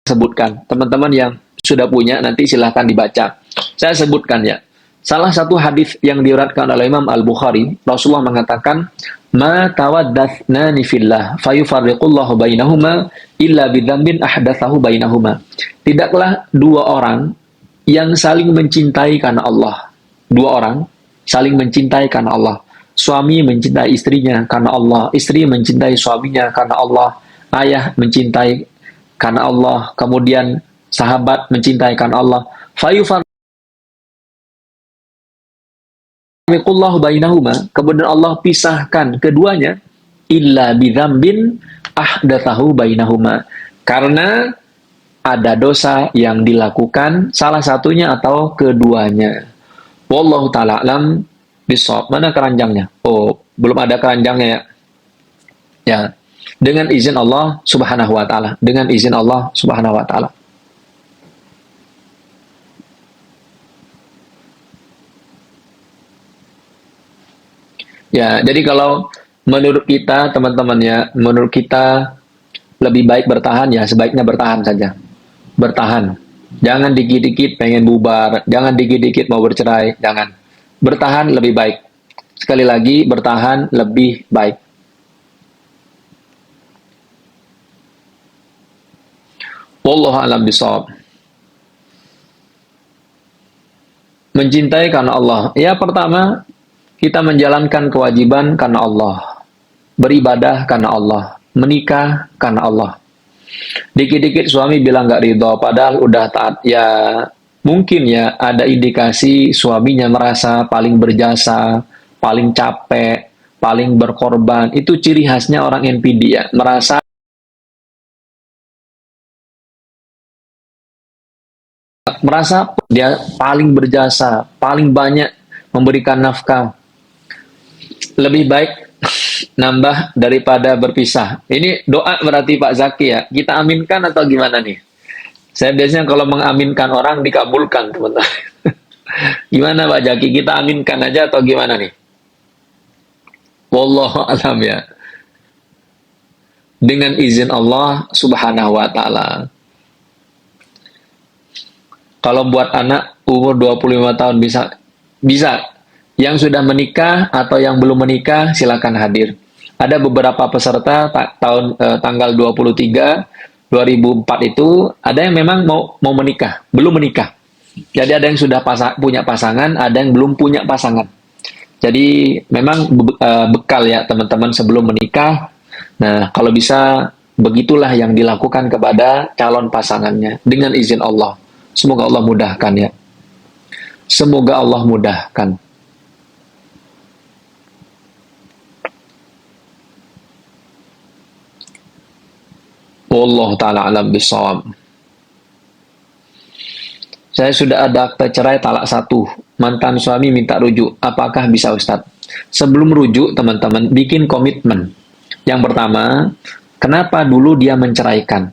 sebutkan. Teman-teman yang sudah punya nanti silahkan dibaca. Saya sebutkan ya. Salah satu hadis yang diriwayatkan oleh Imam Al-Bukhari, Rasulullah mengatakan, "Ma tawaddathnani fillah, fayufarriqullahu bainahuma illa bidzambin ahdatsahu bainahuma." Tidaklah dua orang yang saling mencintai karena Allah. Dua orang saling mencintai karena Allah. Suami mencintai istrinya karena Allah, istri mencintai suaminya karena Allah, ayah mencintai karena Allah, kemudian sahabat mencintai karena Allah. Fayufarriqullahu bainahuma, kemudian Allah pisahkan keduanya illa bidzambin ahdatsahu bainahuma. Karena ada dosa yang dilakukan salah satunya atau keduanya. Wallahu ta'ala alam bisawab. Mana keranjangnya? Oh, belum ada keranjangnya ya. Ya. Dengan izin Allah Subhanahu wa taala. Dengan izin Allah Subhanahu wa taala. Ya, jadi kalau menurut kita teman-teman ya, menurut kita lebih baik bertahan ya, sebaiknya bertahan saja. Bertahan. Jangan dikit-dikit pengen bubar, jangan dikit-dikit mau bercerai, jangan. Bertahan lebih baik. Sekali lagi, bertahan lebih baik. Wallahu a'lam bishawab. Mencintai karena Allah. Ya, pertama, kita menjalankan kewajiban karena Allah. Beribadah karena Allah. Menikah karena Allah. Dikit-dikit suami bilang nggak ridho, padahal udah taat. Ya, mungkin ya ada indikasi suaminya merasa paling berjasa, paling capek, paling berkorban. Itu ciri khasnya orang NPD ya. Merasa dia paling berjasa, paling banyak memberikan nafkah. Lebih baik nambah daripada berpisah. Ini doa berarti Pak Zaki ya. Kita aminkan atau gimana nih? Saya biasanya kalau mengaminkan orang dikabulkan, teman-teman. Gimana Pak Zaki? Kita aminkan aja atau gimana nih? Wallahu alam ya. Dengan izin Allah Subhanahu wa taala. Kalau buat anak umur 25 tahun bisa. Bisa. Yang sudah menikah atau yang belum menikah silakan hadir. Ada beberapa peserta tanggal 23 2004 itu ada yang memang mau menikah, belum menikah. Jadi ada yang sudah punya pasangan, ada yang belum punya pasangan. Jadi memang bekal ya teman-teman sebelum menikah. Nah, kalau bisa begitulah yang dilakukan kepada calon pasangannya dengan izin Allah. Semoga Allah mudahkan ya. Semoga Allah mudahkan. Wallahu ta'ala alam bisawab. Saya sudah ada akta cerai talak 1. Mantan suami minta rujuk. Apakah bisa Ustadz? Sebelum rujuk teman-teman bikin komitmen. Yang pertama, kenapa dulu dia menceraikan?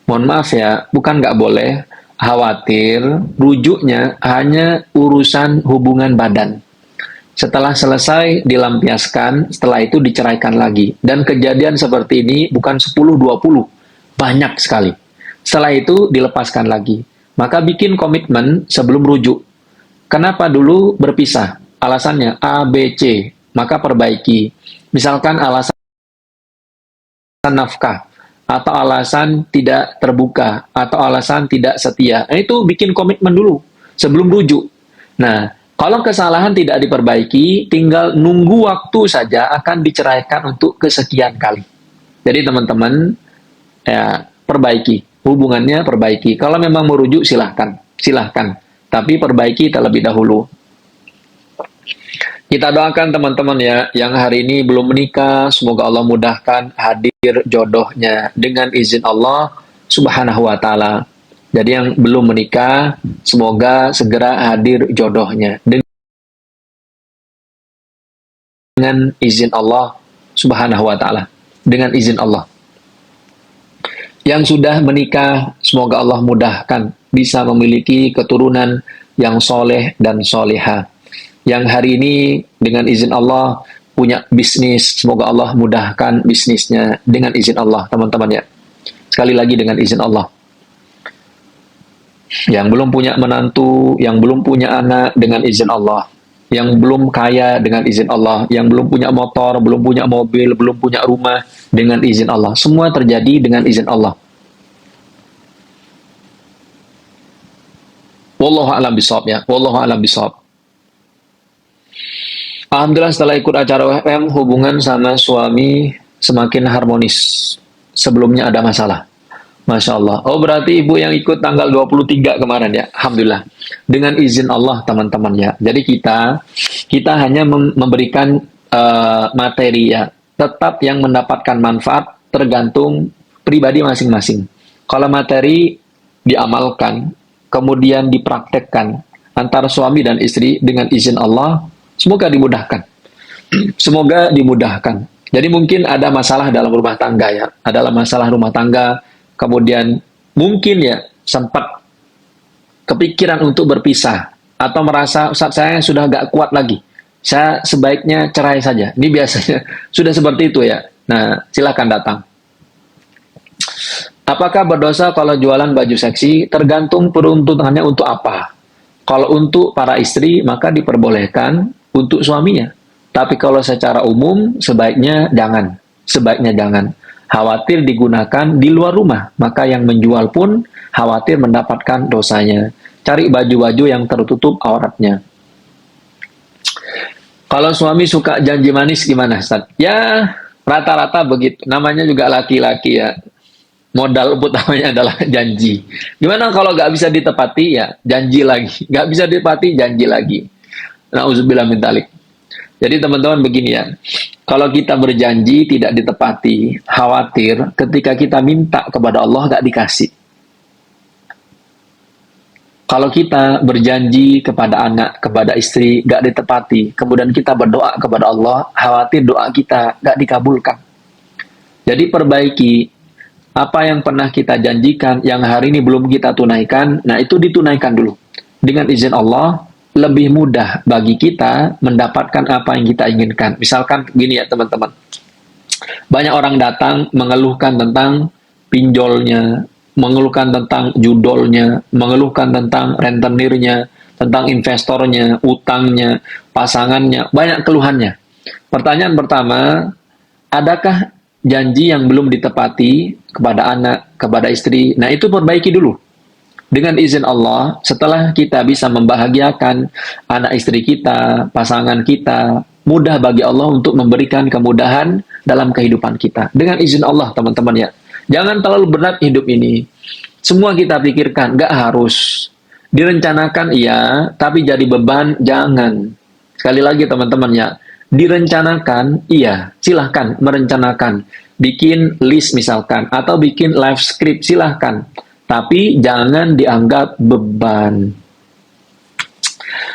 Mohon maaf ya, bukan nggak boleh. Khawatir rujuknya hanya urusan hubungan badan. Setelah selesai dilampiaskan, setelah itu diceraikan lagi. Dan kejadian seperti ini bukan 10-20, banyak sekali. Setelah itu dilepaskan lagi. Maka bikin komitmen sebelum rujuk. Kenapa dulu berpisah? Alasannya A, B, C. Maka perbaiki. Misalkan alasan nafkah, atau alasan tidak terbuka, atau alasan tidak setia. Nah, itu bikin komitmen dulu sebelum rujuk. Nah, kalau kesalahan tidak diperbaiki, tinggal nunggu waktu saja akan diceraikan untuk kesekian kali. Jadi teman-teman, ya, perbaiki. Hubungannya perbaiki. Kalau memang merujuk, silahkan. Silahkan. Tapi perbaiki terlebih dahulu. Kita doakan teman-teman ya, yang hari ini belum menikah, semoga Allah mudahkan hadir jodohnya dengan izin Allah Subhanahu wa taala. Jadi yang belum menikah, semoga segera hadir jodohnya dengan izin Allah Subhanahu wa taala. Dengan izin Allah. Yang sudah menikah, semoga Allah mudahkan bisa memiliki keturunan yang soleh dan solehah. Yang hari ini dengan izin Allah punya bisnis, semoga Allah mudahkan bisnisnya dengan izin Allah, teman-teman ya. Sekali lagi dengan izin Allah. Yang belum punya menantu, yang belum punya anak dengan izin Allah, yang belum kaya dengan izin Allah, yang belum punya motor, belum punya mobil, belum punya rumah dengan izin Allah. Semua terjadi dengan izin Allah. Wallahu a'lam bishawab ya. Wallahu a'lam bishawab. Alhamdulillah setelah ikut acara UFM, hubungan sama suami semakin harmonis. Sebelumnya ada masalah. Masya Allah. Oh berarti ibu yang ikut tanggal 23 kemarin ya. Alhamdulillah. Dengan izin Allah teman-teman ya. Jadi kita hanya memberikan materi ya. Tetap yang mendapatkan manfaat tergantung pribadi masing-masing. Kalau materi diamalkan, kemudian dipraktekkan antara suami dan istri dengan izin Allah, semoga dimudahkan. Semoga dimudahkan. Jadi mungkin ada masalah dalam rumah tangga ya. Adalah masalah rumah tangga, kemudian mungkin ya sempat kepikiran untuk berpisah atau merasa Ustaz saya sudah gak kuat lagi, saya sebaiknya cerai saja. Ini biasanya sudah seperti itu ya. Nah silakan datang. Apakah berdosa kalau jualan baju seksi? Tergantung peruntukannya untuk apa. Kalau untuk para istri maka diperbolehkan untuk suaminya. Tapi kalau secara umum sebaiknya jangan. Sebaiknya jangan. Khawatir digunakan di luar rumah, maka yang menjual pun khawatir mendapatkan dosanya. Cari baju-baju yang tertutup auratnya. Kalau suami suka janji manis gimana, Ustaz? Ya, rata-rata begitu. Namanya juga laki-laki ya. Modal utamanya adalah janji. Gimana kalau nggak bisa ditepati ya janji lagi. Nggak bisa ditepati janji lagi. Nauzubillah min dzalik. Jadi teman-teman begini ya, kalau kita berjanji tidak ditepati, khawatir ketika kita minta kepada Allah nggak dikasih. Kalau kita berjanji kepada anak, kepada istri nggak ditepati, kemudian kita berdoa kepada Allah, khawatir doa kita nggak dikabulkan. Jadi perbaiki apa yang pernah kita janjikan, yang hari ini belum kita tunaikan, nah itu ditunaikan dulu. Dengan izin Allah, lebih mudah bagi kita mendapatkan apa yang kita inginkan. Misalkan gini ya teman-teman, banyak orang datang mengeluhkan tentang pinjolnya, mengeluhkan tentang judolnya, mengeluhkan tentang rentenirnya, tentang investornya, utangnya, pasangannya, banyak keluhannya. Pertanyaan pertama, adakah janji yang belum ditepati kepada anak, kepada istri? Nah itu perbaiki dulu. Dengan izin Allah, setelah kita bisa membahagiakan anak istri kita, pasangan kita, mudah bagi Allah untuk memberikan kemudahan dalam kehidupan kita. Dengan izin Allah, teman-teman ya. Jangan terlalu berat hidup ini. Semua kita pikirkan, nggak harus. Direncanakan iya, tapi jadi beban, jangan. Sekali lagi teman-teman ya, direncanakan iya, silahkan merencanakan. Bikin list misalkan, atau bikin live script, silahkan. Tapi jangan dianggap beban.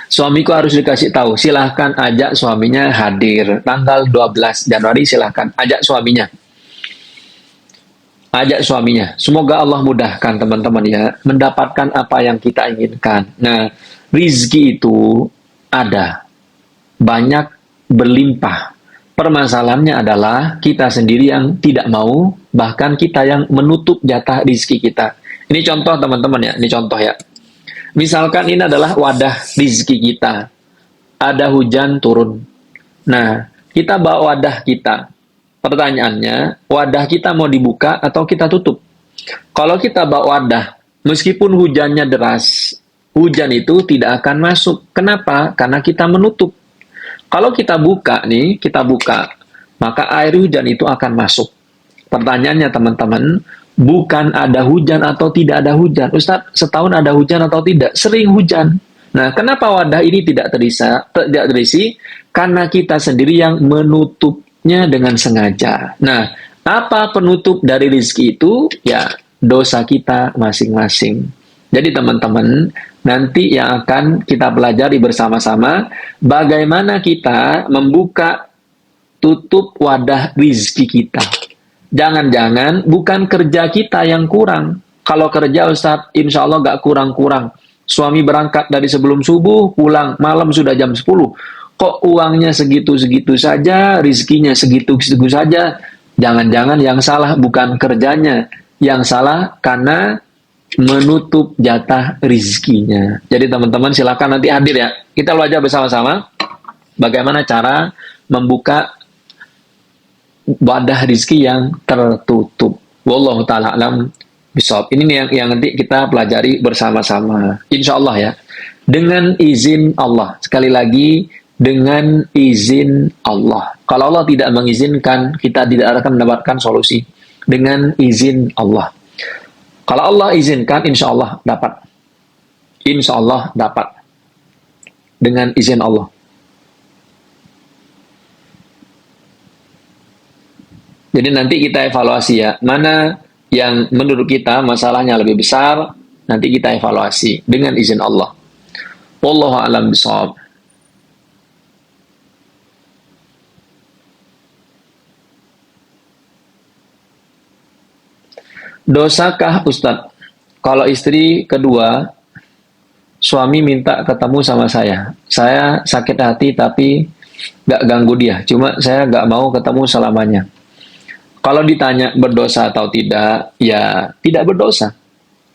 Suamiku harus dikasih tahu, silahkan ajak suaminya hadir. Tanggal 12 Januari silahkan ajak suaminya. Ajak suaminya. Semoga Allah mudahkan teman-teman ya, mendapatkan apa yang kita inginkan. Nah, rizki itu ada. Banyak berlimpah. Permasalahannya adalah kita sendiri yang tidak mau, bahkan kita yang menutup jatah rizki kita. Ini contoh teman-teman ya, ini contoh ya. Misalkan ini adalah wadah rizki kita. Ada hujan turun. Nah, kita bawa wadah kita. Pertanyaannya, wadah kita mau dibuka atau kita tutup? Kalau kita bawa wadah, meskipun hujannya deras, hujan itu tidak akan masuk. Kenapa? Karena kita menutup. Kalau kita buka nih, kita buka, maka air hujan itu akan masuk. Pertanyaannya teman-teman, bukan ada hujan atau tidak ada hujan. Ustaz, setahun ada hujan atau tidak? Sering hujan. Nah, kenapa wadah ini tidak terisi? Karena kita sendiri yang menutupnya dengan sengaja. Nah, apa penutup dari rezeki itu? Ya, dosa kita masing-masing. Jadi teman-teman, nanti yang akan kita pelajari bersama-sama, bagaimana kita membuka tutup wadah rezeki kita. Jangan-jangan bukan kerja kita yang kurang. Kalau kerja Ustaz, insya Allah gak kurang-kurang. Suami berangkat dari sebelum subuh, pulang malam sudah jam 10. Kok uangnya segitu-segitu saja, rizkinya segitu-segitu saja. Jangan-jangan yang salah bukan kerjanya. Yang salah karena menutup jatah rizkinya. Jadi teman-teman silakan nanti hadir ya. Kita belajar bersama-sama bagaimana cara membuka wadah rizki yang tertutup. Wallahu ta'ala alam bisawab. Ini yang nanti kita pelajari bersama-sama. Insya Allah ya. Dengan izin Allah. Sekali lagi, dengan izin Allah. Kalau Allah tidak mengizinkan, kita tidak akan mendapatkan solusi. Dengan izin Allah. Kalau Allah izinkan, insya Allah dapat. Insya Allah dapat. Dengan izin Allah. Jadi nanti kita evaluasi ya, mana yang menurut kita masalahnya lebih besar, nanti kita evaluasi dengan izin Allah. Wallahu a'lam bishawab. Dosakah Ustadz kalau istri kedua suami minta ketemu sama saya? Saya sakit hati tapi gak ganggu dia, cuma saya gak mau ketemu selamanya. Kalau ditanya berdosa atau tidak, ya tidak berdosa.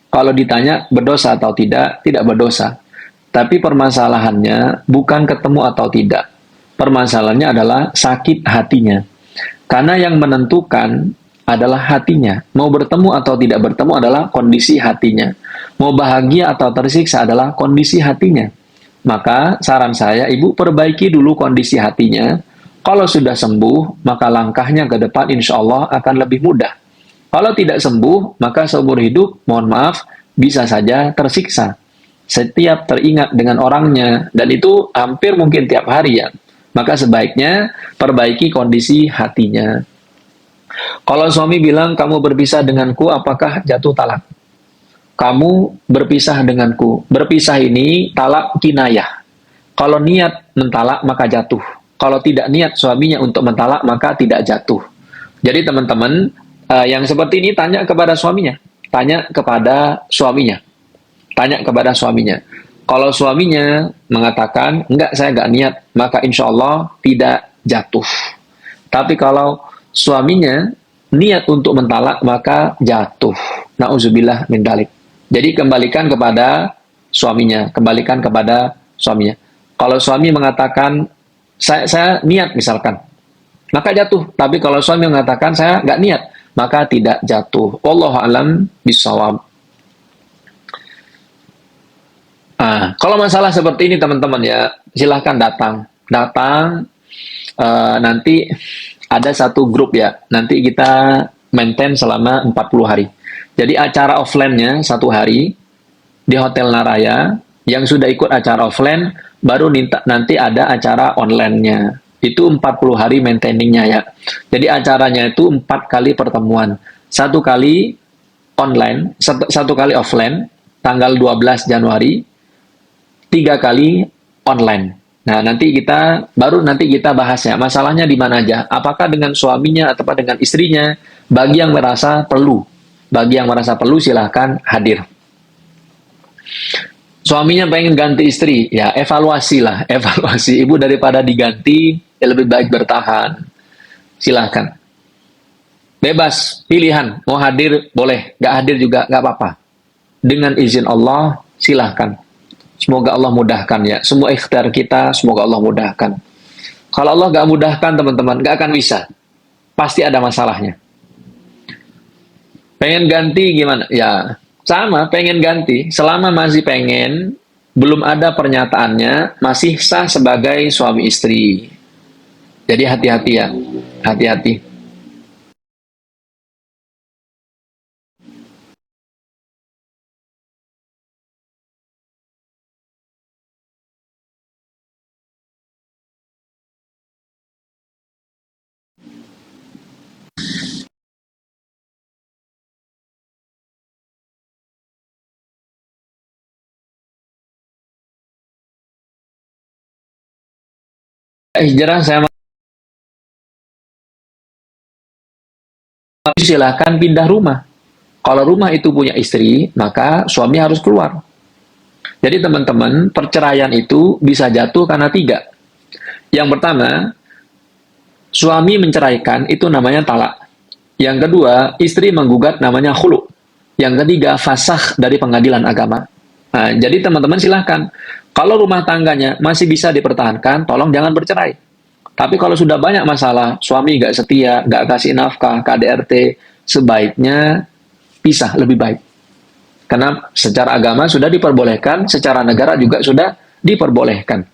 Kalau ditanya berdosa atau tidak, tidak berdosa. Tapi permasalahannya bukan ketemu atau tidak. Permasalahannya adalah sakit hatinya. Karena yang menentukan adalah hatinya. Mau bertemu atau tidak bertemu adalah kondisi hatinya. Mau bahagia atau tersiksa adalah kondisi hatinya. Maka saran saya, ibu perbaiki dulu kondisi hatinya. Kalau sudah sembuh, maka langkahnya ke depan insya Allah akan lebih mudah. Kalau tidak sembuh, maka seumur hidup, mohon maaf, bisa saja tersiksa. Setiap teringat dengan orangnya, dan itu hampir mungkin tiap hari ya. Maka sebaiknya perbaiki kondisi hatinya. Kalau suami bilang, kamu berpisah denganku, apakah jatuh talak? Kamu berpisah denganku. Berpisah ini talak kinayah. Kalau niat mentalak, maka jatuh. Kalau tidak niat suaminya untuk mentalak, maka tidak jatuh. Jadi teman-teman, yang seperti ini tanya kepada suaminya. Tanya kepada suaminya. Tanya kepada suaminya. Kalau suaminya mengatakan, enggak, saya enggak niat, maka insya Allah tidak jatuh. Tapi kalau suaminya niat untuk mentalak, maka jatuh. Na'udzubillah min dzalik. Jadi kembalikan kepada suaminya. Kembalikan kepada suaminya. Kalau suami mengatakan, saya niat misalkan, maka jatuh. Tapi kalau suami mengatakan saya nggak niat, maka tidak jatuh. Wallahu a'lam bishawab. Kalau masalah seperti ini teman-teman ya, silahkan datang. Nanti ada satu grup ya. Nanti kita maintain selama 40 hari. Jadi acara offline-nya 1 hari di Hotel Naraya. Yang sudah ikut acara offline, baru nanti ada acara online-nya. Itu 40 hari maintaining-nya ya. Jadi acaranya itu 4 kali pertemuan. 1 kali online, 1 kali offline, tanggal 12 Januari, 3 kali online. Nah, nanti kita bahas ya, masalahnya di mana aja. Apakah dengan suaminya atau dengan istrinya? Bagi yang merasa perlu. Bagi yang merasa perlu silahkan hadir. Suaminya pengen ganti istri, ya evaluasi. Ibu daripada diganti, ya lebih baik bertahan. Silahkan. Bebas, pilihan. Mau hadir, boleh. Gak hadir juga, gak apa-apa. Dengan izin Allah, silahkan. Semoga Allah mudahkan ya. Semua ikhtiar kita, semoga Allah mudahkan. Kalau Allah gak mudahkan, teman-teman, gak akan bisa. Pasti ada masalahnya. Pengen ganti gimana? Ya, sama, pengen ganti. Selama masih pengen, belum ada pernyataannya, masih sah sebagai suami istri. Jadi hati-hati ya. Hati-hati. Hijrah saya silahkan pindah rumah. Kalau rumah itu punya istri, maka suami harus keluar. Jadi teman-teman, perceraian itu bisa jatuh karena 3. Yang pertama, suami menceraikan itu namanya talak. Yang kedua, istri menggugat namanya khulu. Yang ketiga, fasakh dari pengadilan agama. Nah, jadi teman-teman silahkan. Kalau rumah tangganya masih bisa dipertahankan, tolong jangan bercerai. Tapi kalau sudah banyak masalah, suami nggak setia, nggak kasih nafkah, KDRT, sebaiknya pisah lebih baik. Karena secara agama sudah diperbolehkan, secara negara juga sudah diperbolehkan.